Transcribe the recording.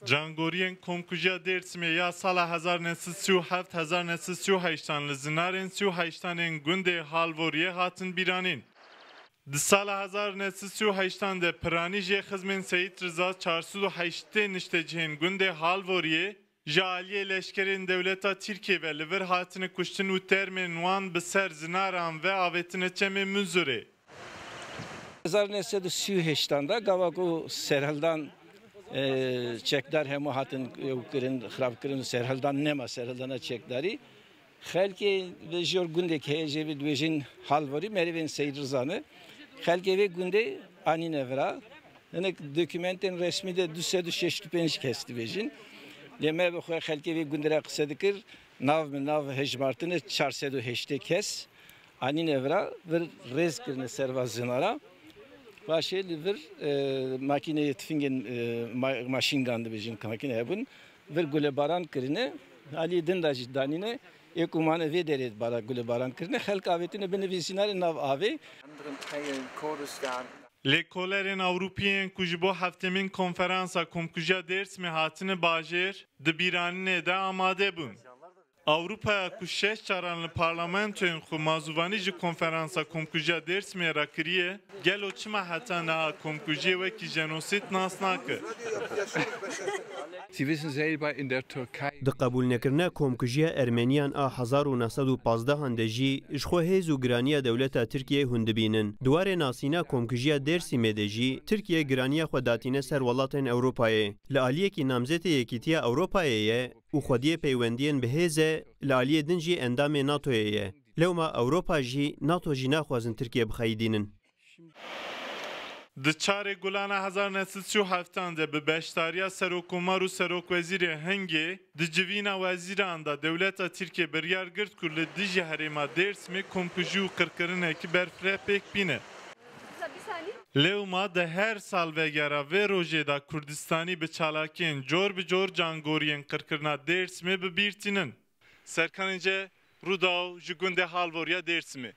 Cangoriyên Komkujiya Dêrsimê ya sala 1937-1938 li zinarên 38 gundê Halvoriyê hatin bîranîn. Di sala 1938 de piranî jê xizmên Seyîd Riza 408 niştecihên gundê Halvoriyê ji aliyê leşkerên dewleta Tirkiye ve li vir hatine kuştin û termên wan bi ser zinaran ve avêtine çemê Muzurê. 1938 gava ku serheldan çekdar hemu hatin kirin xrabkirin serheldan nema serheldana çekdari xelke ve jor gundek hece ve dvejin Halvori merivên Seyîd Rizanı xelke ve gunde ani nevra yani dokümenten resmi de 265 kesti vejin leme ve xelke ve gundera qise dikir nav hejmartını 408 kes ani nevra ve rez kirine serva zinara Başe liver makineye tfingen machine gun division makine bun ver gulebaran kirine ali dindaj danine ekumane ve deret bara gulebaran kirine halk avetine benevisinare nav ave Lêkolerên Ewropîyên ku ji bo heftemîn konferansa Komkujiya Dêrsimê hatine bajêr di bîranînê de amade bûn. Avrupaya ku 6 caran li parlamentoyên xwe mazûvanî ji konferansa Komkujiya Dêrsimê re kiriye, gelo çima heta neha komkujiyê wekî jenosîd nas nake. Di qebûlnekirina komkujiya Ermeniyan a 1915 de jî ji xwe hêz û giraniya dewleta Tirkiye hûn dibînin. Di warê nasîna Komkujiya Dêrsimê de jî Tirkiye giraniya xwe datîne ser welatên Ewropayê. Li aliyekî namzetê Yekîtiya Ewropayê ye û xwediyê peywendiyên bihêze li aliyê din jî endamê NATOyê ye. Lewma Ewropa jî NATO jî naxwazin Tirkiye bixeyidînin. Di çarê gulana 1937 de bi beşdariya Serokkomar û Serokwezîrê Hengê di civîna wezîran da dewleta Tirkiye biryar girt ku li dijî herêma Dêrsimê komkujî û qirkirinekî berfireh pêk bîne. Lewma de her sal vegera vê rojê da Kurdistanî bi çalakiyên cor bi cor cangoriyên qirkirina Dêrsimê bibîrtînin. Serkanên ce Rudaw ji gundê Halvoriya Dêrsimê.